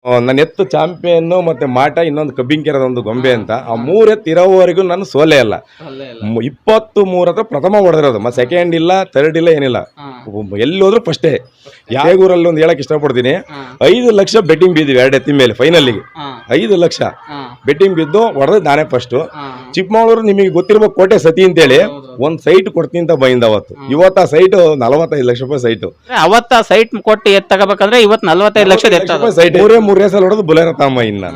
ನನ್ನ ಎತ್ತು ಚಾಂಪಿಯನ್ ಮತ್ತೆ ಮಾಟ ಇನ್ನೊಂದು ಕಬ್ಬಿಂಕೆರದ ಒಂದು ಗೊಂಬೆ ಅಂತ ಆ 3 ಎತ್ತು ಇರೋವರೆಗೂ ನಾನು ಸೋಲೇ ಅಲ್ಲ. 23 ಹತ್ರ ಪ್ರಥಮ ಹೊಡೆದಿರೋದು. ಮತ್ತೆ ಸೆಕೆಂಡ್ ಇಲ್ಲ, ಥರ್ಡ್ ಇಲ್ಲ, ಏನಿಲ್ಲ. ಎಲ್ಲಿ ಹೋದ್ರು ಫಸ್ಟೇ. ಯಾಗೂರಲ್ಲಿ ಒಂದು ಹೇಳಕ್ ಇಷ್ಟಪಡ್ತೀನಿ, 5 ಲಕ್ಷ ಬೆಟ್ಟಿಂಗ್ ಬಿದ್ದಿವಿ 2 ಎತ್ತಿನ ಮೇಲೆ ಫೈನಲ್ಗೆ. 5 ಲಕ್ಷ ಬೆಟ್ಟಿಂಗ್ ಬಿದ್ದು ಹೊಡೆದ್ ನಾನೇ ಫಸ್ಟ್. ಚಿಕ್ಕಮಗಳೂರು ನಿಮಗೆ ಗೊತ್ತಿರ್ಬೇಕು, ಕೋಟೆ ಸತಿ ಅಂತೇಳಿ ಒಂದ್ ಸೈಟ್ ಕೊಡ್ತೀನಿ ಅಂತ ಬೈಂದ ಅವತ್ತು. ಇವತ್ತು ಆ ಸೈಟ್ 45 ಲಕ್ಷ ರೂಪಾಯಿ ಸೈಟ್. ಅವತ್ತ ಸೈಟ್ ಕೊಟ್ಟು ಎತ್ ತಗೋಬೇಕಂದ್ರೆ ಇವತ್ತು 45 ಲಕ್ಷ ಸೈಟ್ 3 ರೇಸಲ್ಲಿ ಹೊಡೆದು ಬುಲೆರೋ ತಮ್ಮ ಇನ್ನ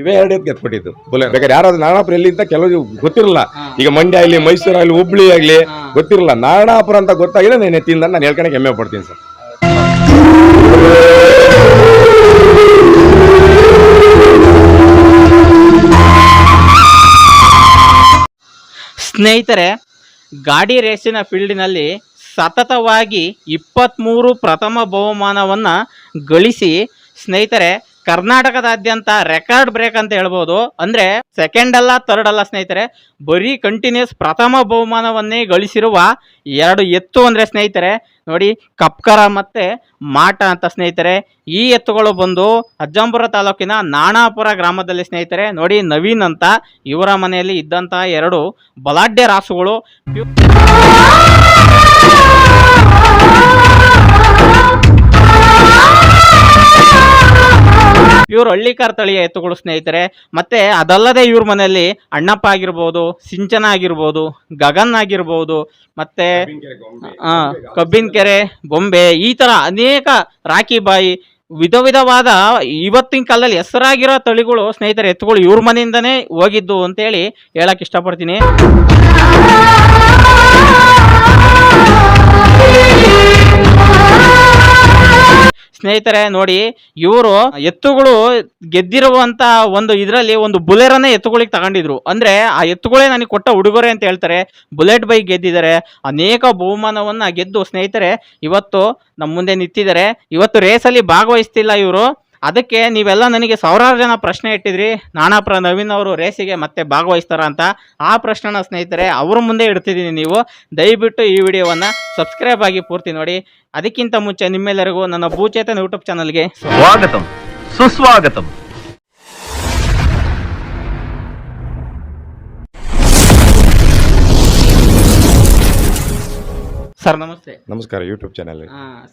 ಇವೇ 2 ಎತ್ತು ಗೆದ್ಬಿಟ್ಟಿದ್ದು ಬುಲೆರೋ. ಬೇಕಾದ್ರೆ ಯಾರಾದ್ರು ನಾರಾಪುರ ಎಲ್ಲಿ ಅಂತ ಕೆಲವು ಗೊತ್ತಿರಲ್ಲ. ಈಗ ಮಂಡ್ಯ ಆಗ್ಲಿ, ಮೈಸೂರು ಆಗ್ಲಿ, ಹುಬ್ಳಿ ಆಗ್ಲಿ ಗೊತ್ತಿರಲ್ಲ. ನಾರಾಪುರ ಅಂತ ಗೊತ್ತಾಗಿದೆ ನಾನು ಎತ್ತಿಂದ ನಾನು ಹೇಳ್ಕೊಳಕ್ಕೆ ಹೆಮ್ಮೆ ಪಡ್ತೀನಿ ಸರ್. ಸ್ನೇಹಿತರೆ, ಗಾಡಿ ರೇಸಿನ ಫೀಲ್ಡಿನಲ್ಲಿ ಸತತವಾಗಿ 23 ಪ್ರಥಮ ಬಹುಮಾನವನ್ನು ಗಳಿಸಿ ಸ್ನೇಹಿತರೆ ಕರ್ನಾಟಕದಾದ್ಯಂತ ರೆಕಾರ್ಡ್ ಬ್ರೇಕ್ ಅಂತ ಹೇಳ್ಬೋದು. ಅಂದರೆ ಸೆಕೆಂಡ್ ಅಲ್ಲ, ಥರ್ಡ್ ಅಲ್ಲ ಸ್ನೇಹಿತರೆ, ಬರೀ ಕಂಟಿನ್ಯೂಸ್ ಪ್ರಥಮ ಬಹುಮಾನವನ್ನೇ ಗಳಿಸಿರುವ 2 ಎತ್ತು ಅಂದರೆ ಸ್ನೇಹಿತರೆ ನೋಡಿ, ಕಪ್ಕರ ಮತ್ತು ಮಾಟ ಅಂತ ಸ್ನೇಹಿತರೆ. ಈ ಎತ್ತುಗಳು ಬಂದು ಅಜ್ಜಂಪುರ ತಾಲೂಕಿನ ನಾಣಾಪುರ ಗ್ರಾಮದಲ್ಲಿ ಸ್ನೇಹಿತರೆ ನೋಡಿ, ನವೀನ್ ಅಂತ ಇವರ ಮನೆಯಲ್ಲಿ ಇದ್ದಂಥ 2 ಬಲಾಢ್ಯ ರಾಸುಗಳು. ಇವರು ಹಳ್ಳಿಕಾರ್ ತಳಿಯ ಎತ್ತುಗಳು ಸ್ನೇಹಿತರೆ. ಮತ್ತೆ ಅದಲ್ಲದೆ ಇವ್ರ ಮನೆಯಲ್ಲಿ ಅಣ್ಣಪ್ಪ ಆಗಿರ್ಬೋದು, ಸಿಂಚನ ಆಗಿರ್ಬೋದು, ಗಗನ್ ಆಗಿರ್ಬೋದು, ಮತ್ತೆ ಕಬ್ಬಿನಕೆರೆ ಗೊಂಬೆ, ಈ ತರ ಅನೇಕ ರಾಕಿಬಾಯಿ ವಿಧ ವಿಧವಾದ ಇವತ್ತಿನ ಕಾಲದಲ್ಲಿ ಹೆಸರಾಗಿರೋ ತಳಿಗಳು ಸ್ನೇಹಿತರೆ ಎತ್ತುಗಳು ಇವ್ರ ಮನೆಯಿಂದನೇ ಹೋಗಿದ್ದು ಅಂತೇಳಿ ಹೇಳಕ್ ಇಷ್ಟಪಡ್ತೀನಿ. ಸ್ನೇಹಿತರೆ ನೋಡಿ, ಇವರು ಎತ್ತುಗಳು ಗೆದ್ದಿರುವಂತ ಒಂದು ಇದರಲ್ಲಿ ಒಂದು ಬುಲೆರನ್ನೇ ಎತ್ತುಗಳಿಗೆ ತಗೊಂಡಿದ್ರು. ಅಂದ್ರೆ ಆ ಎತ್ತುಗಳೇ ನನಗೆ ಕೊಟ್ಟ ಉಡುಗೊರೆ ಅಂತ ಹೇಳ್ತಾರೆ. ಬುಲೆಟ್ ಬೈಕ್ ಗೆದ್ದಿದ್ದಾರೆ, ಅನೇಕ ಬಹುಮಾನವನ್ನ ಗೆದ್ದು ಸ್ನೇಹಿತರೆ ಇವತ್ತು ನಮ್ಮ ಮುಂದೆ ನಿಂತಿದ್ದಾರೆ. ಇವತ್ತು ರೇಸಲ್ಲಿ ಭಾಗವಹಿಸ್ತಿಲ್ಲ ಇವರು. ಅದಕ್ಕೆ ನೀವೆಲ್ಲ ನನಗೆ ಸಾವಿರಾರು ಜನ ಪ್ರಶ್ನೆ ಇಟ್ಟಿದ್ರಿ, ನಾಣಾಪುರ ನವೀನ್ ಅವರು ರೇಸಿಗೆ ಮತ್ತೆ ಭಾಗವಹಿಸ್ತಾರ ಅಂತ. ಆ ಪ್ರಶ್ನೆನ ಸ್ನೇಹಿತರೆ ಅವ್ರ ಮುಂದೆ ಇಡ್ತಿದ್ದೀನಿ. ನೀವು ದಯವಿಟ್ಟು ಈ ವಿಡಿಯೋವನ್ನು ಸಬ್ಸ್ಕ್ರೈಬ್ ಆಗಿ ಪೂರ್ತಿ ನೋಡಿ. ಅದಕ್ಕಿಂತ ಮುಂಚೆ ನಿಮ್ಮೆಲ್ಲರಿಗೂ ನನ್ನ ಭೂಚೇತನ ಯೂಟ್ಯೂಬ್ ಚಾನಲ್ಗೆ ಸ್ವಾಗತಂ ಸುಸ್ವಾಗತಂ. ಸರ್ ನಮಸ್ತೆ. ನಮಸ್ಕಾರ ಯೂಟ್ಯೂಬ್ ಚಾನಲ್.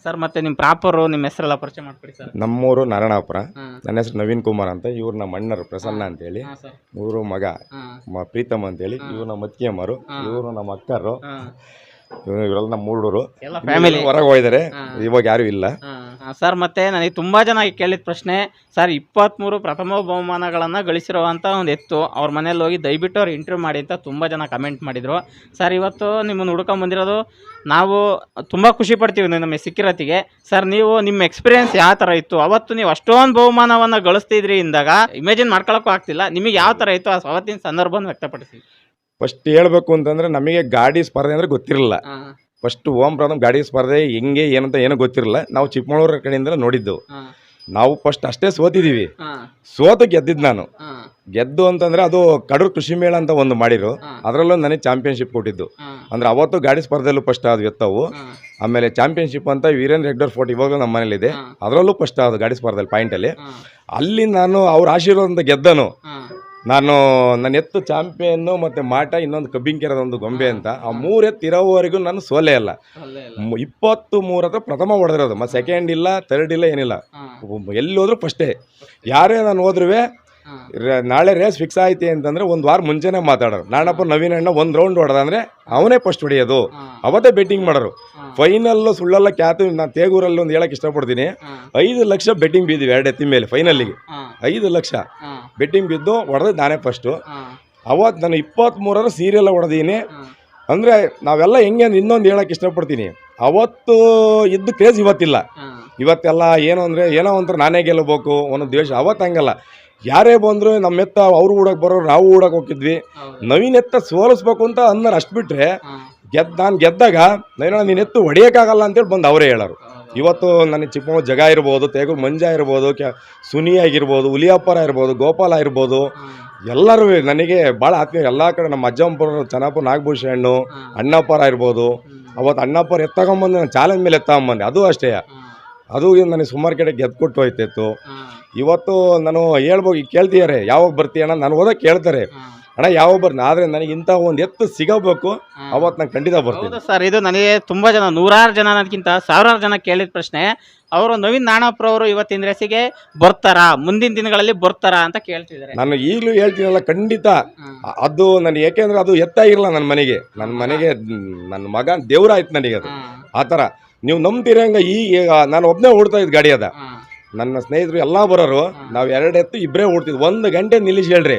ಸರ್ ಮತ್ತೆ ನಿಮ್ಮ ಪ್ರಾಪರು, ನಿಮ್ಮ ಹೆಸರೆಲ್ಲ ಪರಿಚಯ ಮಾಡ್ಕೊಡಿ ಸರ್. ನಮ್ಮೂರು ನಾರಾಯಣಾಪುರ. ನನ್ನ ಹೆಸರು ನವೀನ್ ಕುಮಾರ್ ಅಂತ. ಇವ್ರು ನಮ್ಮ ಅಣ್ಣರು ಪ್ರಸನ್ನ ಅಂತೇಳಿ, ಇವರು ಮಗ ಪ್ರೀತಮ್ ಅಂತೇಳಿ, ಇವ್ರು ನಮ್ಮ ಅತ್ತಿಗೆಮ್ಮರು, ಇವರು ನಮ್ಮ ಅಕ್ಕರು, ಇವರೆಲ್ಲ ನಮ್ಮ ಮೂಡೂರು ಫ್ಯಾಮಿಲಿ. ಹೊರಗೆ ಹೋಗಿದ್ದಾರೆ, ಇವಾಗ ಯಾರು ಇಲ್ಲ. ಸರ್ ಮತ್ತೆ ನನಗೆ ತುಂಬಾ ಜನ ಕೇಳಿದ ಪ್ರಶ್ನೆ, ಸರ್ 23 ಪ್ರಥಮ ಬಹುಮಾನಗಳನ್ನು ಗಳಿಸಿರುವಂಥ ಒಂದು ಎತ್ತು ಅವ್ರ ಮನೇಲಿ ಹೋಗಿ ದಯವಿಟ್ಟು ಅವ್ರು ಇಂಟರ್ವ್ಯೂ ಮಾಡಿ ಅಂತ ತುಂಬ ಜನ ಕಮೆಂಟ್ ಮಾಡಿದರು. ಸರ್ ಇವತ್ತು ನಿಮ್ಮನ್ನು ಹುಡ್ಕೊಂಡ್ ಬಂದಿರೋದು ನಾವು ತುಂಬ ಖುಷಿ ಪಡ್ತೀವಿ ನಮಗೆ ಸಿಕ್ಕಿರತ್ತಿಗೆ. ಸರ್ ನೀವು ನಿಮ್ಮ ಎಕ್ಸ್ಪೀರಿಯನ್ಸ್ ಯಾವ ಥರ ಇತ್ತು ಅವತ್ತು? ನೀವು ಅಷ್ಟೊಂದು ಬಹುಮಾನವನ್ನು ಗಳಿಸ್ತಿದ್ರಿ ಇಂದಾಗ ಇಮ್ಯಾಜಿನ್ ಮಾಡ್ಕೊಳಕ್ಕೂ ಆಗ್ತಿಲ್ಲ. ನಿಮಗೆ ಯಾವ ಥರ ಇತ್ತು ಆ ಅವತ್ತಿನ ಸಂದರ್ಭವನ್ನು ವ್ಯಕ್ತಪಡಿಸಿ. ಫಸ್ಟ್ ಹೇಳ್ಬೇಕು ಅಂತಂದ್ರೆ ನಮಗೆ ಗಾಡಿ ಸ್ಪರ್ಧೆ ಅಂದ್ರೆ ಗೊತ್ತಿರಲಿಲ್ಲ. ಫಸ್ಟ್ ಓಂ ಪ್ರಥಮ್ ಗಾಡಿ ಸ್ಪರ್ಧೆ ಹೆಂಗೆ ಏನಂತ ಏನೋ ಗೊತ್ತಿರಲಿಲ್ಲ. ನಾವು ಚಿಕ್ಕಮಗಳೂರ ಕಡೆಯಿಂದ ನೋಡಿದ್ದು. ನಾವು ಫಸ್ಟ್ ಅಷ್ಟೇ ಸೋತಿದ್ದೀವಿ. ಸೋತು ಗೆದ್ದಿದ್ದು ನಾನು. ಗೆದ್ದು ಅಂತಂದ್ರೆ ಅದು ಕಡೂರು ಕೃಷಿ ಮೇಳ ಅಂತ ಒಂದು ಮಾಡಿರು, ಅದರಲ್ಲೂ ನನಗೆ ಚಾಂಪಿಯನ್ಶಿಪ್ ಕೊಟ್ಟಿದ್ದು. ಅಂದ್ರೆ ಅವತ್ತು ಗಾಡಿ ಸ್ಪರ್ಧೆಯಲ್ಲೂ ಫಸ್ಟ್ ಅದು ಎತ್ತವು. ಆಮೇಲೆ ಚಾಂಪಿಯನ್ಶಿಪ್ ಅಂತ ವೀರೇಂದ್ರ ಹೆಗ್ಡರ್ ಫೋರ್ಟ್ ಇವಾಗ ನಮ್ಮ ಮನೇಲಿದೆ, ಅದರಲ್ಲೂ ಫಸ್ಟ್ ಅದು ಗಾಡಿ ಸ್ಪರ್ಧೆಯಲ್ಲಿ ಪಾಯಿಂಟಲ್ಲಿ. ಅಲ್ಲಿ ನಾನು ಅವ್ರ ಆಶೀರ್ವಾದದಿಂದ ಗೆದ್ದನು. ನಾನು ನನ್ನ ಎತ್ತು ಚಾಂಪಿಯನ್ ಮತ್ತೆ ಮಾಟ ಇನ್ನೊಂದು ಕಬ್ಬಿಂಕೆರದ ಒಂದು ಗೊಂಬೆ ಅಂತ ಆ 3 ಎತ್ತು ಇರೋವರೆಗೂ ನಾನು ಸೋಲೇ ಅಲ್ಲ. 23 ಹತ್ರ ಪ್ರಥಮ ಹೊಡೆದಿರೋದು. ಮತ್ತೆ ಸೆಕೆಂಡ್ ಇಲ್ಲ, ಥರ್ಡ್ ಇಲ್ಲ, ಏನಿಲ್ಲ. ಎಲ್ಲಿ ಹೋದ್ರು ಫಸ್ಟೇ. ಯಾರೇ ನಾನು ಹೋದ್ರೂ ನಾಳೆ ರೇಸ್ ಫಿಕ್ಸ್ ಆಯ್ತು ಅಂತಂದ್ರೆ ಒಂದು ವಾರ ಮುಂಚೆನೇ ಮಾತಾಡೋರು. ನಾಣಪ್ಪ ನವೀನ್ ಅಣ್ಣ ಒಂದು ರೌಂಡ್ ಹೊಡೆದ ಅಂದ್ರೆ ಅವನೇ ಫಸ್ಟ್ ಹೊಡೆಯೋದು, ಅವತ್ತೇ ಬೆಟ್ಟಿಂಗ್ ಮಾಡೋರು. ಫೈನಲ್ಲು ಸುಳ್ಳಲ್ಲ ಕ್ಯಾತು. ನಾನು ತೇಗೂರಲ್ಲಿ ಒಂದು ಹೇಳಕ್ ಇಷ್ಟಪಡ್ತೀನಿ, 5 ಲಕ್ಷ ಬೆಟ್ಟಿಂಗ್ ಬಿದ್ದಿವಿ 2 ಎತ್ತಿನ ಮೇಲೆ ಫೈನಲ್ಗೆ. 5 ಲಕ್ಷ ಬೆಟ್ಟಿಂಗ್ ಬಿದ್ದು ಹೊಡೆದ್ ನಾನೇ ಫಸ್ಟು. ಅವತ್ತು ನಾನು 23 ಸೀರಿಯಲ್ ಹೊಡೆದೀನಿ. ಅಂದರೆ ನಾವೆಲ್ಲ ಹೆಂಗೆ ಅಂದ್ರೆ ಇನ್ನೊಂದು ಹೇಳಕ್ಕೆ ಇಷ್ಟಪಡ್ತೀನಿ, ಅವತ್ತು ಇದ್ದು ಕ್ರೇಜ್ ಇವತ್ತಿಲ್ಲ. ಇವತ್ತೆಲ್ಲ ಏನು ಅಂದರೆ ಏನೋ ಒಂಥರ ನಾನೇ ಗೆಲ್ಲಬೇಕು ಅನ್ನೋ ದ್ವೇಷ. ಅವತ್ತು ಹಂಗಲ್ಲ, ಯಾರೇ ಬಂದ್ರು ನಮ್ಮ ಎತ್ತ ಅವ್ರು ಊಡಕ್ಕೆ ಬರೋರು, ನಾವು ಊಡಕ್ಕೆ ಹೋಗಿದ್ವಿ. ನವೀನ್ ಎತ್ತ ಸೋಲಿಸ್ಬೇಕು ಅಂತ ಅನ್ನೋರು ಅಷ್ಟು ಬಿಟ್ರೆ ನಾನು ಗೆದ್ದಾಗ ನೀನು ಎತ್ತು ಹೊಡೆಯೋಕ್ಕಾಗಲ್ಲ ಅಂತೇಳಿ ಬಂದು ಅವರೇ ಹೇಳೋರು. ಇವತ್ತು ನನಗೆ ಚಿಕ್ಕಮಗಳೂರು ಜಗ ಇರ್ಬೋದು, ತೇಗೂರು ಮಂಜ ಇರ್ಬೋದು, ಸುನಿ ಆಗಿರ್ಬೋದು, ಹುಲಿಯಪ್ಪರ ಇರ್ಬೋದು, ಗೋಪಾಲ ಇರ್ಬೋದು, ಎಲ್ಲರೂ ನನಗೆ ಭಾಳ ಆತ್ಮೀಯ. ಎಲ್ಲ ಕಡೆ ನಮ್ಮ ಅಜ್ಜಂಪುರ ಚೆನ್ನಾಪುರ ನಾಗಭೂಷಣ್ಣು, ಅಣ್ಣಪ್ಪರ ಇರ್ಬೋದು. ಅವತ್ತು ಅಣ್ಣಪ್ಪರ ಎತ್ತಗೊಂಬಂದು ನಾನು ಚಾಲೆಂಜ್ ಮೇಲೆ ಎತ್ತಗೊಂಬಂದೆ. ಅದು ಅಷ್ಟೇ. ಅದು ನನಗೆ ಸುಮಾರು ಕಡೆ ಗೆದ್ದು ಕೊಟ್ಟು ಹೋಯ್ತಿತ್ತು. ಇವತ್ತು ನಾನು ಹೇಳ್ಬೋದು, ಕೇಳ್ತಿದ್ದಾರೆ ಯಾವಾಗ ಬರ್ತೀಯಣ್ಣ, ನಾನು ಹೋದಾಗ ಕೇಳ್ತಾರೆ ಅಣ್ಣ ಯಾವಾಗ ಬರ್ತೀನಿ, ಆದರೆ ನನಗೆ ಇಂಥ ಒಂದು ಎತ್ತು ಸಿಗಬೇಕು, ಅವತ್ತು ನಾನು ಖಂಡಿತ ಬರ್ತೀನಿ. ಹೌದು ಸರ್, ಇದು ನನಗೆ ತುಂಬಾ ಜನ, ನೂರಾರು ಜನ ಅನ್ನೋದಕ್ಕಿಂತ ಸಾವಿರಾರು ಜನ ಕೇಳಿದ ಪ್ರಶ್ನೆ. ಅವರು ನವೀನ್ ನಾಣಪ್ಪರವರು ಇವತ್ತಿನ ರೇಸಿಗೆ ಬರ್ತಾರಾ, ಮುಂದಿನ ದಿನಗಳಲ್ಲಿ ಬರ್ತಾರಾ ಅಂತ ಕೇಳ್ತಿದ್ದಾರೆ. ನಾನು ಈಗಲೂ ಹೇಳ್ತೀನಲ್ಲ, ಖಂಡಿತ ಅದು ನನಗೆ, ಏಕೆಂದ್ರೆ ಅದು ಎತ್ತಾಗಿರಲ್ಲ ನನ್ನ ಮನೆಗೆ ನನ್ನ ಮಗ ದೇವ್ರಾಯ್ತು ನನಗೆ ಅದು. ಆ ಥರ ನೀವು ನಂಬ್ತೀರಿ ಹಂಗೆ. ಈಗ ನಾನು ಒಬ್ಬನೇ ಓಡ್ತಾ ಇದ್ದ ಗಾಡಿ ಅದ, ನನ್ನ ಸ್ನೇಹಿತರು ಎಲ್ಲ ಬರೋರು, ನಾವು 2 ಎತ್ತು ಇಬ್ಬರೇ ಓಡ್ತಿದ್ವಿ. 1 ಗಂಟೆ ನಿಲ್ಲಿಸಿ ಹೇಳ್ರಿ,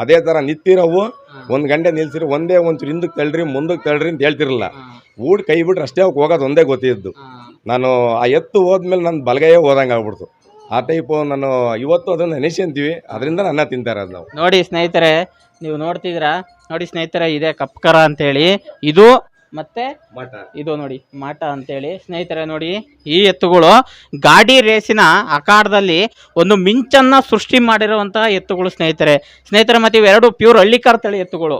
ಅದೇ ಥರ ನಿಂತಿರೋವು 1 ಗಂಟೆ ನಿಲ್ಸಿರಿ, ಒಂದೇ ಒಂಚೂರು ಹಿಂದಕ್ಕೆ ತಳ್ಳ್ರಿ ಮುಂದಕ್ಕೆ ತಳ್ಳ್ರಿ ಅಂತ ಹೇಳ್ತಿರಲಿಲ್ಲ. ಊಡ್ ಕೈ ಬಿಟ್ರೆ ಅಷ್ಟೇ ಹೋಗೋದು ಒಂದೇ ಗೊತ್ತಿದ್ದು. ನಾನು ಆ ಎತ್ತು ಹೋದ್ಮೇಲೆ ನನ್ನ ಬಲಗೈಯೇ ಹೋದಂಗೆ ಆಗ್ಬಿಡ್ತು. ಆ ಟೈಪು ನಾನು ಇವತ್ತು ಅದನ್ನು ನೆನೆಸ್ಕೊಂತೀವಿ, ಅದರಿಂದ ಅನ್ನ ತಿಂತಾರೆ ಅದು ನಾವು. ನೋಡಿ ಸ್ನೇಹಿತರೆ, ನೀವು ನೋಡ್ತಿದ್ದೀರಾ, ನೋಡಿ ಸ್ನೇಹಿತರೆ, ಇದೆ ಕಪ್ಕರ ಅಂತೇಳಿ, ಇದು ಮತ್ತೆ ಇದು ನೋಡಿ ಮಾಟ ಅಂತೇಳಿ. ಸ್ನೇಹಿತರೆ ನೋಡಿ, ಈ ಎತ್ತುಗಳು ಗಾಡಿ ರೇಸಿನ ಅಖಾಡದಲ್ಲಿ ಒಂದು ಮಿಂಚನ್ನ ಸೃಷ್ಟಿ ಮಾಡಿರುವಂತಹ ಎತ್ತುಗಳು ಸ್ನೇಹಿತರೆ. ಮತ್ತೆ ಇವೆರಡು ಪ್ಯೂರ್ ಹಳ್ಳಿಕಾರ ತಳಿ ಎತ್ತುಗಳು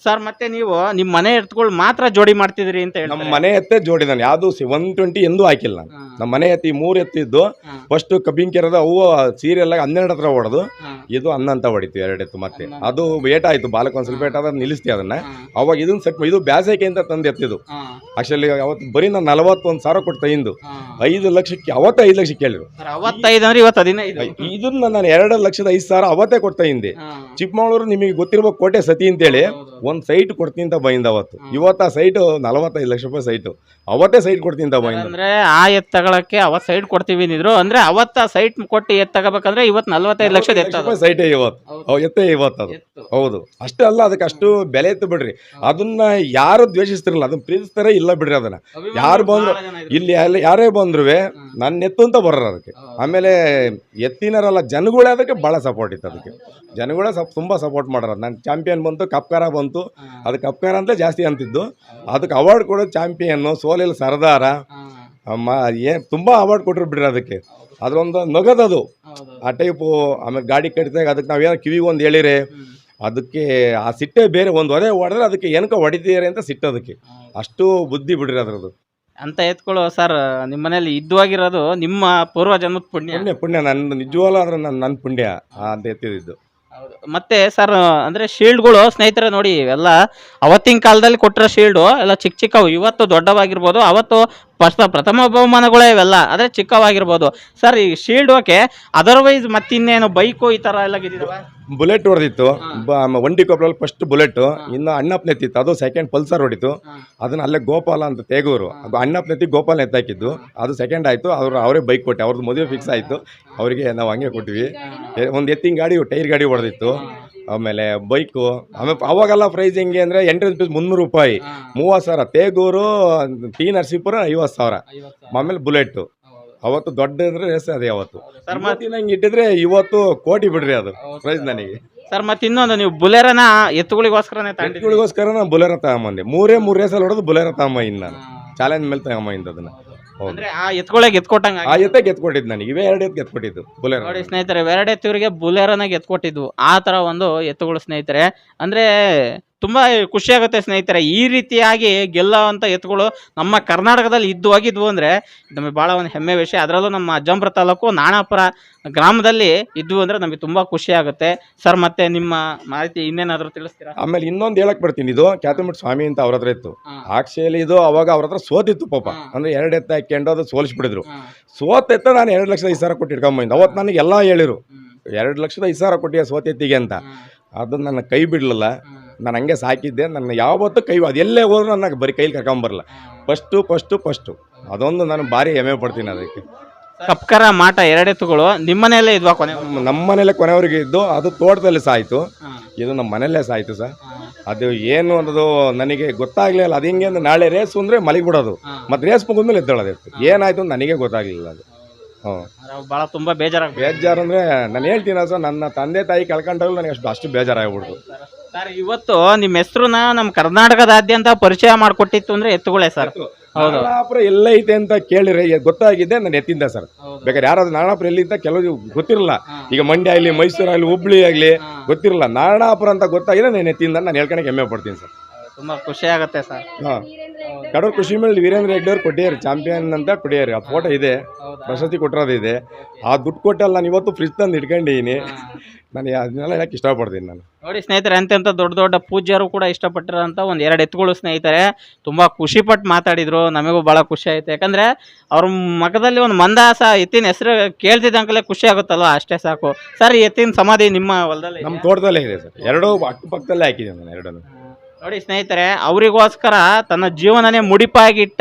ಸರ್. ಮತ್ತೆ ನೀವು ನಿಮ್ಮ ಮನೆ ಎತ್ತುಗಳು ಮಾತ್ರ ಜೋಡಿ ಮಾಡ್ತಿದ್ರಿ ಅಂತ ಹೇಳಿ. ನಮ್ಮ ಮನೆ ಎತ್ತೇ ಜೋಡಿ, ನಾನು ಯಾವುದು 120 ಎಂದೂ ಹಾಕಿಲ್ಲ ನಾನು. ನಮ್ಮ ಮನೆ ಎತ್ತಿ 3 ಎತ್ತಿದ್ದು, ಫಸ್ಟ್ ಕಬ್ಬಿಂಗ್ ಕೆರದ ಅವು ಸೀರಿಯಲ್ 12 ಹತ್ರ ಹೊಡೆದು, ಇದು 11 ಅಂತ ಹೊಡಿತೀವಿ 2 ಎತ್ತು. ಮತ್ತೆ ಅದು ವೇಟ್ ಆಯ್ತು, ಬಾಲಕ್ಕೆ ಒಂದು ಸ್ವಲ್ಪ ವೇಟ್ ಆದ ನಿಲ್ಲಿಸ್ತೀವಿ ಅದನ್ನ. ಅವಾಗ ಇದನ್ನ ಸೆಟ್, ಇದು ಬ್ಯಾಸೈಕೆ ಅಂತ ತಂದು ಎತ್ತಿದ್ದು. ಆಕ್ಚುಲಿ ಅವತ್ತು ಬರೀ ನಾನು 41,000 ಕೊಟ್ಟು ತೈಂದು 5 ಲಕ್ಷಕ್ಕೆ, ಅವತ್ತು 5 ಲಕ್ಷಕ್ಕೆ ಕೇಳಿದ್ರು. 55 ಅಂದ್ರೆ ಇವತ್ತು 15. ಇದನ್ನ ನಾನು 2,05,000 ಅವತ್ತೇ ಕೊಡ್ತಾ ಹಿಂದೆ. ಚಿಕ್ಕಮಗಳೂರು ನಿಮಗೆ ಗೊತ್ತಿರ್ಬೇಕು, ಕೋಟೆ ಸತಿ ಅಂತೇಳಿ ಒಂದು ಸೈಟ್ ಕೊಡ್ತೀನಿ ಅಂತ ಬೈಂದ ಅವತ್ತು. ಇವತ್ತು ಆ ಸೈಟ್ 45 ಲಕ್ಷ ರೂಪಾಯಿ ಸೈಟು, ಅವತ್ತೇ ಸೈಟ್ ಕೊಡ್ತೀನಿ ಅಂತ ಬೈಂದ. ಅಂದ್ರೆ ಆ ಎತ್ ತಗೊಳಕ್ಕೆ ಅವತ್ತು ಸೈಟ್ ಕೊಡ್ತೀವಿ ನಿದ್ರು, ಅಂದ್ರೆ ಅವತ್ತ ಸೈಟ್ ಕೊಟ್ಟು ಎತ್ ತಗೋಬೇಕಂದ್ರೆ ಇವತ್ತು 45 ಲಕ್ಷದ ಸೈಟೇ ಇವತ್ತು ಎತ್ತೇ ಇವತ್ತು ಅದು. ಹೌದು, ಅಷ್ಟೇ ಅಲ್ಲ, ಅದಕ್ಕೆ ಅಷ್ಟು ಬೆಲೆ ಎತ್ತು ಬಿಡ್ರಿ. ಅದನ್ನ ಯಾರು ದ್ವೇಷಿಸ್ತಿರಲ್ಲ, ಅದನ್ನ ಪ್ರೀತಿಸ್ತಾರೆ ಇಲ್ಲ ಬಿಡ್ರಿ. ಅದನ್ನ ಯಾರು ಬಂದ್ರು ಇಲ್ಲಿ ಯಾರೇ ಬಂದ್ರು ನನ್ನ ಎತ್ತು ಅಂತ ಬರೋರು ಅದಕ್ಕೆ. ಆಮೇಲೆ ಎತ್ತಿನರಲ್ಲ ಜನಗಳೇ ಅದಕ್ಕೆ ಭಾಳ ಸಪೋರ್ಟ್ ಇತ್ತು. ಅದಕ್ಕೆ ಜನಗಳೇ ತುಂಬಾ ಸಪೋರ್ಟ್ ಮಾಡೋರು. ನನ್ನ ಚಾಂಪಿಯನ್ ಬಂತು, ಕಪ್ಕಾರ ಬಂತು, ಅದಕ್ಕೆ ಕಪ್ಕಾರ ಅಂತ ಜಾಸ್ತಿ ಅಂತಿದ್ದು. ಅದಕ್ಕೆ ಅವಾರ್ಡ್ ಕೊಡೋದು ಚಾಂಪಿಯನ್, ಸೋಲಿಲ್ ಸರ್ದಾರ, ತುಂಬಾ ಅವಾರ್ಡ್ ಕೊಟ್ಟರು ಬಿಡ್ರಿ ಅದಕ್ಕೆ. ಅದ್ರೊಂದು ನಗದದು ಆ ಟೈಪು. ಆಮೇಲೆ ಗಾಡಿ ಕಟ್ಟಿದಾಗ ಅದಕ್ಕೆ ನಾವೇನೋ ಕಿವಿಗೆ ಒಂದು ಹೇಳಿರಿ, ಅದಕ್ಕೆ ಆ ಸಿಟ್ಟೆ ಬೇರೆ. ಒಂದು ಒದೆ ಹೊಡೆದ್ರೆ ಅದಕ್ಕೆ ಏನಕ್ಕೆ ಹೊಡಿತೀರಿ ಅಂತ ಸಿಟ್ಟದಕ್ಕೆ, ಅಷ್ಟು ಬುದ್ಧಿ ಬಿಡ್ರಿ ಅದ್ರದ್ದು. ಅಂತ ಎತ್ಕೊಳ್ಳೋ ಸರ್, ನಿಮ್ಮ ಮನೇಲಿ ಇದ್ವಾಗಿರೋದು ನಿಮ್ಮ ಪೂರ್ವ ಜನ್ಮದ ಪುಣ್ಯ. ನನ್ನ ನಿಜವಲ್ಲ, ಆದ್ರೆ ನನ್ನ ಪುಣ್ಯ ಅಂತ ಎತ್ತಿದ್ದು. ಮತ್ತೆ ಸರ್, ಅಂದ್ರೆ ಶೀಲ್ಡ್ಗಳು ಸ್ನೇಹಿತರೆ ನೋಡಿ, ಇವೆಲ್ಲ ಅವತ್ತಿನ ಕಾಲದಲ್ಲಿ ಕೊಟ್ಟಿರೋ ಶೀಲ್ಡು ಎಲ್ಲ ಚಿಕ್ಕ ಚಿಕ್ಕವು. ಇವತ್ತು ದೊಡ್ಡವಾಗಿರ್ಬೋದು, ಅವತ್ತು ಪ್ರಥಮ ಬಹುಮಾನಗಳೇ ಇವೆಲ್ಲ, ಆದರೆ ಚಿಕ್ಕವಾಗಿರ್ಬೋದು ಸರ್. ಈ ಶೀಲ್ಡ್ ಓಕೆ, ಅದರ್ವೈಸ್ ಮತ್ತಿನ್ನೇನು ಬೈಕು ಈ ಥರ ಎಲ್ಲ ಗೆದ್ದಿದ್ದಾವೆ. ಬುಲೆಟ್ ಹೊಡೆದಿತ್ತು, ಒಂಡಿ ಕೊಪ್ಪಳಲ್ಲಿ ಫಸ್ಟ್ ಬುಲೆಟ್. ಇನ್ನು ಅಣ್ಣಪ್ಪನೆತ್ತಿತ್ತು, ಅದು ಸೆಕೆಂಡ್ ಪಲ್ಸರ್ ಹೊಡಿತು. ಅದನ್ನ ಅಲ್ಲೇ ಗೋಪಾಲ ಅಂತ ತೇಗೂರು, ಅದು ಅಣ್ಣಪ್ಪನೆತ್ತಿ ಗೋಪಾಲ ಎತ್ತಾಕಿದ್ದು, ಅದು ಸೆಕೆಂಡ್ ಆಯಿತು. ಅವರೇ ಬೈಕ್ ಕೊಟ್ಟೆ, ಅವ್ರದ್ದು ಮದುವೆ ಫಿಕ್ಸ್ ಆಯಿತು, ಅವರಿಗೆ ನಾವು ಹಂಗೆ ಕೊಟ್ವಿ. ಒಂದು ಎತ್ತಿನ ಗಾಡಿ, ಟೈರ್ ಗಾಡಿ ಹೊಡೆದಿತ್ತು. ಆಮೇಲೆ ಬೈಕು. ಆಮೇಲೆ ಅವಾಗೆಲ್ಲ ಪ್ರೈಸ್ ಹೆಂಗೆ ಅಂದರೆ ಎಂಟ್ರೆನ್ಸ್ ಫೀಸ್ 300 ರೂಪಾಯಿ, 30,000. ತೇಗೂರು, ಟಿ ನರಸೀಪುರ 50,000. ಆಮೇಲೆ ಬುಲೆಟ್ಟು. ಅವತ್ತು ದೊಡ್ಡ ಅಂದ್ರೆ ರೇಸ್ ಅದೇ ಅವತ್ತು. ನಂಗೆ ಇಟ್ಟಿದ್ರೆ ಇವತ್ತು ಕೋಟಿ ಬಿಡ್ರಿ ಅದು ಪ್ರೈಸ್ ನನಗೆ ಸರ್. ಮತ್ತೆ ಇನ್ನೊಂದು, ನೀವು ಬುಲೆರನ ಎತ್ತುಗಳಿಗೋಸ್ಕರ ನಾನು ಬುಲೆರ ತಗೊಂಬಂದೆ. 3 ರೇಸಲ್ಲಿ ಹೊಡೆದು ಬುಲೆರ ತಗೊಂಬ. ಇನ್ನು ನಾನು ಚಾಲೆಂಜ್ ಮೇಲೆ ತಗೊಂಬಂದ ಅದನ್ನ. ಆ ಎತ್ಕೊಳಗೆ ಎತ್ಕೊಟ್ಟಂಗ, ಆ ಎತ್ತೆ ಗೆತ್ಕೊಟ್ಟಿದ್ದು ನನಗೆ. ಇವೇ 2 ಎತ್ತು ಗೆತ್ಕೊಟ್ಟಿದ್ದು ಬುಲೆರ. ನೋಡಿ ಸ್ನೇಹಿತರೆ, 2 ಎತ್ತುವರಿಗೆ ಬುಲೆರನ ಗೆತ್ಕೊಟ್ಟಿದ್ವು. ಆ ತರ ಒಂದು ಎತ್ತುಗಳು ಸ್ನೇಹಿತರೆ. ಅಂದ್ರೆ ತುಂಬ ಖುಷಿಯಾಗುತ್ತೆ ಸ್ನೇಹಿತರೆ, ಈ ರೀತಿಯಾಗಿ ಗೆಲ್ಲುವಂಥ ಎತ್ತುಗಳು ನಮ್ಮ ಕರ್ನಾಟಕದಲ್ಲಿ ಇದ್ವು ಅಂದರೆ ನಮಗೆ ಭಾಳ ಒಂದು ಹೆಮ್ಮೆ ವಿಷಯ. ಅದರಲ್ಲೂ ನಮ್ಮ ಅಜ್ಜಂಪುರ ತಾಲೂಕು ನಾಣಾಪುರ ಗ್ರಾಮದಲ್ಲಿ ಇದ್ವು ಅಂದರೆ ನಮಗೆ ತುಂಬ ಖುಷಿಯಾಗುತ್ತೆ ಸರ್. ಮತ್ತೆ ನಿಮ್ಮ ಮಾಹಿತಿ ಇನ್ನೇನಾದರೂ ತಿಳಿಸ್ತೀರಾ? ಆಮೇಲೆ ಇನ್ನೊಂದು ಹೇಳಕ್ ಬರ್ತೀನಿ, ಇದು ಕ್ಯಾತಮಠ ಸ್ವಾಮಿ ಅಂತ ಅವ್ರ ಹತ್ರ ಇತ್ತು. ಆಕ್ಚುಲಿ ಇದು ಅವಾಗ ಅವ್ರ ಹತ್ರ ಸೋತಿತ್ತು ಪಾಪ. ಅಂದರೆ 2 ಎತ್ತ ಹಾಕ್ಕೊಂಡು ಅದು ಸೋಲಿಸ್ಬಿಡಿದ್ರು. ಸೋತೆತ್ತ ನಾನು 2,05,000 ಕೊಟ್ಟು ಇಟ್ಕೊಂಬಂದು. ಅವತ್ತು ನನಗೆ ಎಲ್ಲ ಹೇಳಿರು 2,05,000 ಕೊಟ್ಟಿಯ ಸೋತೆತ್ತಿಗೆ ಅಂತ. ಅದು ನನ್ನ ಕೈ ಬಿಡಲಿಲ್ಲ. ನಾನು ಹಂಗೆ ಸಾಕಿದ್ದೆ. ನನ್ನ ಯಾವತ್ತೂ ಕೈ, ಅದು ಎಲ್ಲೇ ಹೋದ್ರು ನನ್ನ ಬರೀ ಕೈಲಿ ಕರ್ಕೊಂಬರಲ್ಲ. ಫಸ್ಟು ಅದೊಂದು ನಾನು ಭಾರಿ ಹೆಮ್ಮೆ ಪಡ್ತೀನಿ ಅದಕ್ಕೆ. ಕಪ್ಕರ ಮಾಟ 2 ಎತ್ತುಗಳು ನಿಮ್ಮ ಮನೆಯಲ್ಲೇ ಇದ್ವಾ? ನಮ್ಮ ಮನೇಲೆ ಕೊನೆವರೆಗೆ ಇದ್ದು. ಅದು ತೋಟದಲ್ಲಿ ಸಾಯ್ತು, ಇದು ನಮ್ಮ ಮನೆಯಲ್ಲೇ ಸಾಯ್ತು ಸರ್. ಅದು ಏನು ಅನ್ನೋದು ನನಗೆ ಗೊತ್ತಾಗ್ಲಿಲ್ಲ. ಅದು ಹಿಂಗೆ ಅಂದ್ರೆ ನಾಳೆ ರೇಸ್ ಅಂದರೆ ಮಲಗಿಬಿಡೋದು, ಮತ್ತು ರೇಸ್ ಮುಗಿದ್ಮೇಲೆ ಎದ್ದೇಳೋದಿತ್ತು. ಏನಾಯ್ತು ನನಗೆ ಗೊತ್ತಾಗ್ಲಿಲ್ಲ ಅದು. ಭಾಳ ತುಂಬ ಬೇಜಾರು ಅಂದರೆ ನಾನು ಹೇಳ್ತೀನಿ ಸರ್, ನನ್ನ ತಂದೆ ತಾಯಿ ಕಳ್ಕೊಂಡಾಗಲೂ ನನಗೆ ಅಷ್ಟು ಬೇಜಾರಾಗ್ಬಿಡ್ತು ಸರ್. ಇವತ್ತು ನಿಮ್ಮ ಹೆಸರನ್ನ ನಮ್ಮ ಕರ್ನಾಟಕದಾದ್ಯಂತ ಪರಿಚಯ ಮಾಡಿಕೊಟ್ಟಿತ್ತು ಅಂದ್ರೆ ಎತ್ತುಗಳೇ ಸರ್. ಹೌದು, ನಾರಾಪುರ ಎಲ್ಲ ಐತೆ ಅಂತ ಕೇಳಿದ್ರೆ ಗೊತ್ತಾಗಿದೆ ನಾನು ಎತ್ತಿಂದ ಸರ್. ಬೇಕಾದ್ರೆ ಯಾರಾದ್ರೂ ನಾರಾಪುರ ಎಲ್ಲಿ ಅಂತ ಕೆಲವು ಗೊತ್ತಿರಲ್ಲ. ಈಗ ಮಂಡ್ಯ ಆಗಲಿ, ಮೈಸೂರು ಆಗಲಿ, ಹುಬ್ಳಿ ಆಗಲಿ ಗೊತ್ತಿರಲ್ಲ. ನಾರಾಪುರ ಅಂತ ಗೊತ್ತಾಗಿದೆ ನಾನು ಎತ್ತಿಂದ. ನಾನು ಹೇಳ್ಕೊಳಕ್ಕೆ ಹೆಮ್ಮೆ ಪಡ್ತೀನಿ ಸರ್. ತುಂಬಾ ಖುಷಿ ಆಗುತ್ತೆ ಸರ್. ಕಡೂರು ಕೃಷಿ ಮೇಲೆ ವೀರೇಂದ್ರ ಹೆಗ್ಡೆ ಅವ್ರು ಕೊಟ್ಟಿದ್ದಾರೆ, ಚಾಂಪಿಯನ್ ಅಂತ ಕೊಟ್ಟಿದ್ದಾರೆ. ಆ ಫೋಟೋ ಇದೆ. ಪ್ರಶಸ್ತಿ ಕೊಟ್ಟಿರೋದಿದೆ. ಆ ದುಡ್ಡು ಕೊಟ್ಟಲ್ಲಿ ನಾನು ಇವತ್ತು ಫ್ರಿಜ್ ತಂದು ಇಟ್ಕೊಂಡಿದ್ದೀನಿ. ನಾನು ಅದನ್ನೆಲ್ಲ ಹೇಳಕ್ಕೆ ಇಷ್ಟಪಡ್ತೀನಿ ನಾನು. ನೋಡಿ ಸ್ನೇಹಿತರೆ, ಅಂತೆಂತ ದೊಡ್ಡ ದೊಡ್ಡ ಪೂಜ್ಯರು ಕೂಡ ಇಷ್ಟಪಟ್ಟಿರೋಂಥ ಒಂದು 2 ಎತ್ತುಗಳು ಸ್ನೇಹಿತರೆ. ತುಂಬ ಖುಷಿಪಟ್ಟು ಮಾತಾಡಿದ್ರು, ನಮಗೂ ಭಾಳ ಖುಷಿ ಆಯ್ತು. ಯಾಕಂದರೆ ಅವ್ರ ಮುಖದಲ್ಲಿ ಒಂದು ಮಂದಹಾಸ, ಎತ್ತಿನ ಹೆಸರು ಕೇಳ್ತಿದ್ದಂಕಲೇ ಖುಷಿ ಆಗುತ್ತಲ್ವ, ಅಷ್ಟೇ ಸಾಕು. ಸರ್, ಈ ಎತ್ತಿನ ಸಮಾಧಿ ನಿಮ್ಮ ಹೊಲದಲ್ಲಿ ನಮ್ಮ ತೋಟದಲ್ಲೇ ಇದೆ ಸರ್. 2 ಅಕ್ಕಪಕ್ಕದಲ್ಲೇ ಹಾಕಿದ್ದೀನಿ ನಾನು 2. ನೋಡಿ ಸ್ನೇಹಿತರೆ, ಅವರಿಗೋಸ್ಕರ ತನ್ನ ಜೀವನನೇ ಮುಡಿಪಾಗಿಟ್ಟ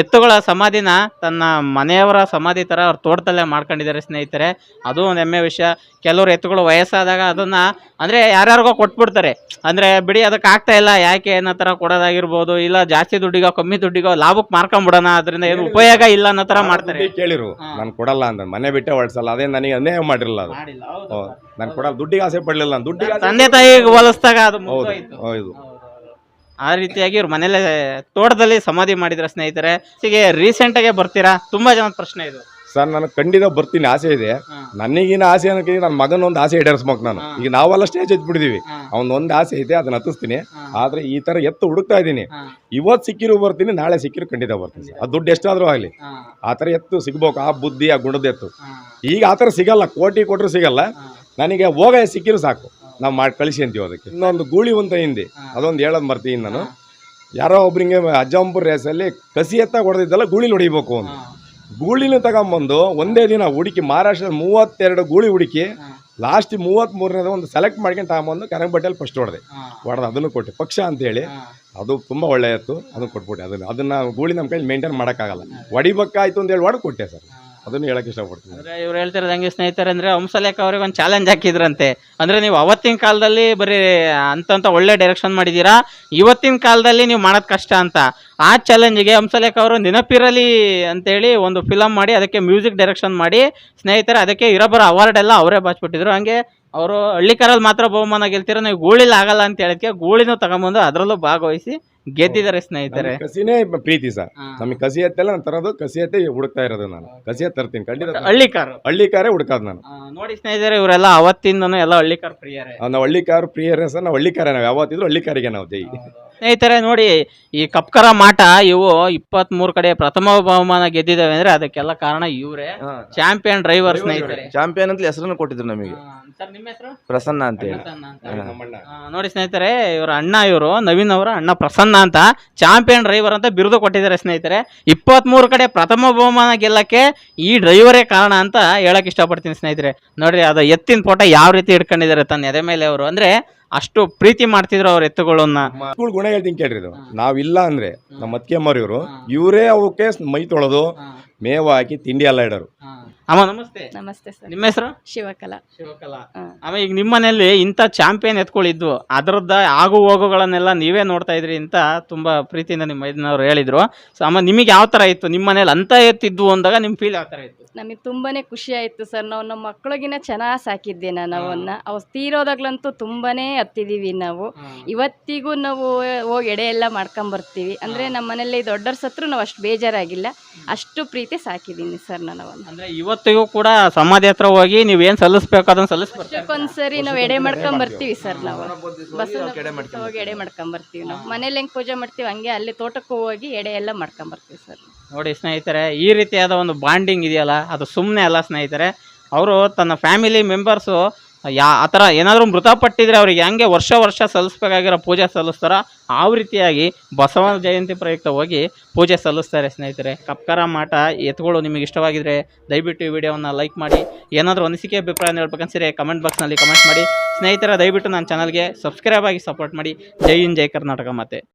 ಎತ್ತುಗಳ ಸಮಾಧಿನ ತನ್ನ ಮನೆಯವರ ಸಮಾಧಿ ಥರ ಅವ್ರ ತೋಟದಲ್ಲೇ ಮಾಡ್ಕೊಂಡಿದ್ದಾರೆ ಸ್ನೇಹಿತರೆ. ಅದು ಒಂದು ಹೆಮ್ಮೆ ವಿಷಯ. ಕೆಲವರು ಎತ್ತುಗಳು ವಯಸ್ಸಾದಾಗ ಅದನ್ನು ಅಂದರೆ ಯಾರ್ಯಾರಿಗೋ ಕೊಟ್ಬಿಡ್ತಾರೆ. ಅಂದರೆ ಬಿಡಿ ಅದಕ್ಕೆ ಆಗ್ತಾ ಇಲ್ಲ ಯಾಕೆ ಅನ್ನೋ ಥರ ಕೊಡೋದಾಗಿರ್ಬೋದು, ಇಲ್ಲ ಜಾಸ್ತಿ ದುಡ್ಡಿಗೋ ಕಮ್ಮಿ ದುಡ್ಡಿಗೋ ಲಾಭಕ್ಕೆ ಮಾರ್ಕೊಂಬಿಡೋಣ, ಅದರಿಂದ ಏನು ಉಪಯೋಗ ಇಲ್ಲ ಅನ್ನೋ ಥರ ಮಾಡ್ತಾರೆ. ಕೇಳಿರು ನಾನು ಕೊಡಲ್ಲ ಅಂತ, ಮನೆ ಬಿಟ್ಟೆ ಹೊಡ್ಸಲ್ಲ. ಅದೇ ನನಗೆ ಅನ್ಯಾಯ ಮಾಡಿರಲ್ಲ ಅದು. ನಾನು ಕೊಡಲ್ಲ, ದುಡ್ಡಿಗೆ ಆಸೆ ಪಡಲಿಲ್ಲ ನಾನು. ದುಡ್ಡಿಗೆ ತಂದೆ ತಾಯಿಗೆ ಹೋಲಿಸಿದಾಗ ಅದು ಹೌದು ಹೌದು. ಆ ರೀತಿಯಾಗಿ ಇವ್ರ ಮನೇಲೆ ತೋಟದಲ್ಲಿ ಸಮಾಧಿ ಮಾಡಿದ್ರ ಸ್ನೇಹಿತರೆ. ಹೀಗೆ ರೀಸೆಂಟಾಗೆ ಬರ್ತೀರಾ? ತುಂಬಾ ಜನದ ಪ್ರಶ್ನೆ ಇದು ಸರ್. ನನಗೆ ಖಂಡಿತ ಬರ್ತೀನಿ, ಆಸೆ ಇದೆ. ನನಗಿನ ಆಸೆ ಅನ್ನೋಕೆ ನನ್ನ ಮಗನೊಂದು ಆಸೆ ಈಡೇರಿಸ್ಬೇಕು ನಾನು. ಈಗ ನಾವೆಲ್ಲ ಸ್ಟೇಜ್ ಹಚ್ಬಿಟ್ಟಿದೀವಿ, ಅವನೊಂದು ಆಸೆ ಐತೆ, ಅದನ್ನ ಹತ್ತಿಸ್ತೀನಿ. ಆದ್ರೆ ಈ ತರ ಎತ್ತು ಹುಡುಕ್ತಾ ಇದ್ದೀನಿ. ಇವತ್ತು ಸಿಕ್ಕಿರು ಬರ್ತೀನಿ, ನಾಳೆ ಸಿಕ್ಕಿರು ಖಂಡಿತ ಬರ್ತೀನಿ ಸರ್. ಅದು ದುಡ್ಡು ಎಷ್ಟಾದ್ರೂ ಆಗಲಿ, ಆ ಥರ ಎತ್ತು ಸಿಗ್ಬೇಕು. ಆ ಬುದ್ಧಿ, ಆ ಗುಣದ ಎತ್ತು ಈಗ ಆ ಥರ ಸಿಗಲ್ಲ. ಕೋಟಿ ಕೊಟ್ಟರು ಸಿಗಲ್ಲ. ನನಗೆ ಹೋಗ ಸಿಕ್ಕಿರು ಸಾಕು, ನಾವು ಮಾಡಿ ಕಳಿಸಿ ಅಂತೀವಿ. ಅದಕ್ಕೆ ಇನ್ನೊಂದು ಗೂಳಿ ಅಂತ ಹಿಂದಿ, ಅದೊಂದು ಹೇಳೋದು ಬರ್ತೀನಿ ನಾನು. ಯಾರೋ ಒಬ್ರಿಗೆ ಅಜ್ಜಂಪುರ ರೇಸಲ್ಲಿ ಕಸಿ ಎತ್ತಾಗ ಹೊಡೆದಿದ್ದಲ್ಲ, ಗೂಳಿಲಿ ಹೊಡಿಬೇಕು ಅಂತ. ಗೂಳಿನ ತಗೊಂಬಂದು ಒಂದೇ ದಿನ ಹುಡುಕಿ, ಮಹಾರಾಷ್ಟ್ರದ 32 ಗೂಳಿ ಹುಡುಕಿ ಲಾಸ್ಟ್ 33ನೇದು ಒಂದು ಸೆಲೆಕ್ಟ್ ಮಾಡ್ಕೊಂಡು ತಗೊಂಬಂದು ಕರಂಬಟ್ಟೆಯಲ್ಲಿ ಫಸ್ಟ್ ಹೊಡೆದು ಅದನ್ನು ಕೊಟ್ಟೆ. ಪಕ್ಷ ಅಂತೇಳಿ ಅದು ತುಂಬ ಒಳ್ಳೆ ಇತ್ತು, ಅದನ್ನು ಕೊಟ್ಬಿಟ್ಟೆ. ಅದನ್ನ ಗೂಳಿ ನಮ್ಮ ಕೈಲಿ ಮೇಂಟೈನ್ ಮಾಡೋಕ್ಕಾಗಲ್ಲ, ಹೊಡಿಬೇಕಾಯ್ತು ಅಂತ ಹೇಳಿ ಹೊಡೆದು ಕೊಟ್ಟೆ ಸರ್. ಅದನ್ನು ಹೇಳಕ್ಕೆ ಇಷ್ಟಪಡ್ತೀನಿ. ಅಂದರೆ ಇವ್ರು ಹೇಳ್ತಿರೋದು ಹಂಗೆ ಸ್ನೇಹಿತರೆ, ಅಂದರೆ ಹಂಸಲೇಖ ಅವ್ರಿಗೆ ಒಂದು ಚಾಲೆಂಜ್ ಹಾಕಿದ್ರಂತೆ. ಅಂದರೆ ನೀವು ಅವತ್ತಿನ ಕಾಲದಲ್ಲಿ ಬರೀ ಅಂತಂತ ಒಳ್ಳೆ ಡೈರೆಕ್ಷನ್ ಮಾಡಿದ್ದೀರಾ, ಇವತ್ತಿನ ಕಾಲದಲ್ಲಿ ನೀವು ಮಾಡೋದು ಕಷ್ಟ ಅಂತ. ಆ ಚಾಲೆಂಜಿಗೆ ಹಂಸಲೇಖ ಅವರು ನೆನಪಿರಲಿ ಅಂತೇಳಿ ಒಂದು ಫಿಲಮ್ ಮಾಡಿ ಅದಕ್ಕೆ ಮ್ಯೂಸಿಕ್ ಡೈರೆಕ್ಷನ್ ಮಾಡಿ ಸ್ನೇಹಿತರೆ, ಅದಕ್ಕೆ ಇರೋಬ್ಬರ ಅವಾರ್ಡ್ ಎಲ್ಲ ಅವರೇ ಬಾಚ್ಬಿಟ್ಟಿದ್ರು. ಹಂಗೆ ಅವರು ಹಳ್ಳಿಕಾರಲ್ಲಿ ಮಾತ್ರ ಬಹುಮಾನ ಗೆಲ್ತಿರೋ, ನೀವು ಗೂಳಿಲಿ ಆಗಲ್ಲ ಅಂತ ಹೇಳಿದ್ಕೆ ಗೂಳಿನೂ ತಗೊಂಬಂದು ಅದರಲ್ಲೂ ಭಾಗವಹಿಸಿ ಗೆದ್ದಿದ್ದಾರೆ ಸ್ನೇಹಿತರೆ. ಕಸಿನೇ ಪ್ರೀತಿ ಸರ್. ನಮಗೆ ಕಸಿ ಎತ್ತೆಲ್ಲ ನಾನು ತರೋದು, ಕಸಿ ಎತ್ತೆ ಹುಡುಕ್ತಾ ಇರೋದು ನಾನು. ಕಸಿ ಎತ್ತು ತರ್ತೀನಿ ಖಂಡಿತ. ಹಳ್ಳಿ ಕಾರೇ ಹುಡುಕೋದು ನಾನು. ನೋಡಿ ಸ್ನೇಹಿತರೆ, ಇವರೆಲ್ಲ ಅವತ್ತಿಂದನೂ ಎಲ್ಲ ಹಳ್ಳಿ ಕಾರ್ ಪ್ರಿಯರೇ. ನಾವು ಹಳ್ಳಿ ಕಾರ್ ಪ್ರಿಯರೇ ಸರ್. ನಾವು ಹಳ್ಳಿ ಕಾರೇ, ನಾವು ಯಾವತ್ತಿದ್ರು ಹಳ್ಳಿ ಕಾರಿಗೆ ನಾವು ಜೈ. ಸ್ನೇಹಿತರೆ ನೋಡಿ, ಈ ಕಪ್ಕರ ಮಾಟ ಇವು 23 ಕಡೆ ಪ್ರಥಮ ಬಹುಮಾನ ಗೆದ್ದಿದ್ದಾವೆ ಅಂದ್ರೆ ಅದಕ್ಕೆಲ್ಲ ಕಾರಣ ಇವರೇ, ಚಾಂಪಿಯನ್ ಡ್ರೈವರ್ ಸ್ನೇಹಿತರೆ. ಚಾಂಪಿಯನ್ ಅಂತ ಹೆಸರನ್ನು ಕೊಟ್ಟಿದ್ರು ನಮಗೆ. ಸರ್, ನಿಮ್ಮ ಹೆಸರು? ಪ್ರಸನ್ನ ಅಂತ ಹೇಳಿ. ನೋಡಿ ಸ್ನೇಹಿತರೆ, ಇವರ ಅಣ್ಣ, ಇವರು ನವೀನ್ ಅವರ ಅಣ್ಣ ಪ್ರಸನ್ನ ಅಂತ ಚಾಂಪಿಯನ್ ಡ್ರೈವರ್ ಅಂತ ಬಿರುದು ಕೊಟ್ಟಿದ್ದಾರೆ ಸ್ನೇಹಿತರೆ. 23 ಕಡೆ ಪ್ರಥಮ ಬಹುಮಾನ ಗೆಲ್ಲಕ್ಕೆ ಈ ಡ್ರೈವರೇ ಕಾರಣ ಅಂತ ಹೇಳಕ್ ಇಷ್ಟಪಡ್ತೀನಿ ಸ್ನೇಹಿತರೆ. ನೋಡ್ರಿ, ಅದು ಎತ್ತಿನ ಫೋಟೋ ಯಾವ ರೀತಿ ಇಟ್ಕೊಂಡಿದ್ದಾರೆ ತನ್ನ ಎದೆ ಮೇಲೆ ಅವರು. ಅಂದ್ರೆ ಅಷ್ಟು ಪ್ರೀತಿ ಮಾಡ್ತಿದ್ರು ಅವ್ರ ಎತ್ತುಗಳನ್ನ. ಗುಣ ಹೇಳ್ತೀನಿ ಕೇಳ್ರಿ. ಇದು ನಾವಿಲ್ಲ ಅಂದ್ರೆ ನಮ್ಮ ಅತ್ತಿಗೆಮ್ಮರು ಇವರೇ ಅವಕ್ಕೆ ಮೈ ತೊಳೆದು ಮೇವು ಹಾಕಿ ತಿಂಡಿ ಎಲ್ಲ ಇಡೋರು. ಅಮ್ಮ ನಮಸ್ತೆ. ನಮಸ್ತೆ ಸರ್. ನಿಮ್ಮ ಹೆಸರು? ಶಿವಕಲಾ. ಆಮೇಲೆ ಈಗ ನಿಮ್ಮ ಮನೆಯಲ್ಲಿ ಇಂಥ ಚಾಂಪಿಯನ್ ಎತ್ಕೊಳ್ಳಿದ್ವು, ಅದರದ್ದ ಆಗು ಹೋಗುಗಳನ್ನೆಲ್ಲ ನೀವೇ ನೋಡ್ತಾ ಇದ್ರಿ ಅಂತ ತುಂಬಾ ಪ್ರೀತಿಯಿಂದ ನಿಮ್ಮ ಮೈದನವ್ರು ಹೇಳಿದ್ರು. ಸೊ ಅಮ್ಮ, ನಿಮಗೆ ಯಾವ ತರ ಇತ್ತು ನಿಮ್ಮ ಮನೇಲಿ ಅಂತ ಎತ್ತಿದ್ವು ಅಂದಾಗ ನಿಮ್ ಫೀಲ್ ಯಾವ ತರ ಇತ್ತು? ನಮಗೆ ತುಂಬಾನೇ ಖುಷಿ ಆಯ್ತು ಸರ್. ನಾವು ನಮ್ಮ ಮಕ್ಕಳಿಗಿನ ಚೆನ್ನಾಗಿ ಸಾಕಿದ್ದೆ ನಾನು ಅವನ್ನ. ಅವು ತೀರೋದಾಗ್ಲಂತೂ ತುಂಬಾನೇ ಹತ್ತಿದೀವಿ ನಾವು. ಇವತ್ತಿಗೂ ನಾವು ಹೋಗಿ ಎಡೆ ಎಲ್ಲ ಮಾಡ್ಕೊಂಬರ್ತೀವಿ. ಅಂದ್ರೆ ನಮ್ಮ ಮನೇಲಿ ದೊಡ್ಡವ್ರ ಸತ್ರು ನಾವು ಅಷ್ಟು ಬೇಜಾರಾಗಿಲ್ಲ, ಅಷ್ಟು ಪ್ರೀತಿ ಸಾಕಿದ್ದೀನಿ ಸರ್ ನಾನು ಅವನ್ನ. ಅಂದ್ರೆ ಇವತ್ತಿಗೂ ಕೂಡ ಸಮಾಧಿ ಹತ್ರ ಹೋಗಿ ನೀವೇನ್ ಸಲ್ಲಿಸ್ಬೇಕು ಅದನ್ನ ಸಲ್ಲಿಸ್ಬೇಕು. ಒಂದ್ಸರಿ ನಾವು ಎಡೆ ಮಾಡ್ಕೊಂಬರ್ತೀವಿ ಸರ್. ನಾವು ಬಸ್ ಹೋಗಿ ಎಡೆ ಮಾಡ್ಕೊಂಬರ್ತೀವಿ. ನಾವು ಮನೇಲಿ ಹೆಂಗ್ ಪೂಜೆ ಮಾಡ್ತೀವಿ ಹಂಗೆ ಅಲ್ಲಿ ತೋಟಕ್ಕೂ ಹೋಗಿ ಎಡೆ ಎಲ್ಲ ಮಾಡ್ಕೊಂಬರ್ತೀವಿ ಸರ್. ನೋಡಿ ಸ್ನೇಹಿತರೆ, ಈ ರೀತಿಯಾದ ಒಂದು ಬಾಂಡಿಂಗ್ ಇದೆಯಲ್ಲ, ಅದು ಸುಮ್ಮನೆ ಅಲ್ಲ ಸ್ನೇಹಿತರೆ. ಅವರು ತನ್ನ ಫ್ಯಾಮಿಲಿ ಮೆಂಬರ್ಸು ಆ ಥರ ಏನಾದರೂ ಮೃತಪಟ್ಟಿದ್ರೆ ಅವ್ರಿಗೆ ಹೆಂಗೆ ವರ್ಷ ಸಲ್ಲಿಸ್ಬೇಕಾಗಿರೋ ಪೂಜೆ ಸಲ್ಲಿಸ್ತಾರೋ ಆ ರೀತಿಯಾಗಿ ಬಸವ ಜಯಂತಿ ಪ್ರಯುಕ್ತ ಹೋಗಿ ಪೂಜೆ ಸಲ್ಲಿಸ್ತಾರೆ ಸ್ನೇಹಿತರೆ. ಕಪ್ಕರ ಮಾಟ ಎತ್ತುಗಳು ನಿಮಗೆ ಇಷ್ಟವಾಗಿದ್ರೆ ದಯವಿಟ್ಟು ಈ ವಿಡಿಯೋವನ್ನು ಲೈಕ್ ಮಾಡಿ. ಏನಾದರೂ ಅನಿಸಿಕೆ ಅಭಿಪ್ರಾಯ ಹೇಳ್ಬೇಕನ್ಸಿದ್ರೆ ಕಮೆಂಟ್ ಬಾಕ್ಸ್ನಲ್ಲಿ ಕಮೆಂಟ್ ಮಾಡಿ ಸ್ನೇಹಿತರೆ. ದಯವಿಟ್ಟು ನನ್ನ ಚಾನಲ್ಗೆ ಸಬ್ಸ್ಕ್ರೈಬ್ ಆಗಿ ಸಪೋರ್ಟ್ ಮಾಡಿ. ಜೈ ಹಿಂದ್, ಜೈ ಕರ್ನಾಟಕ ಮಾತೆ.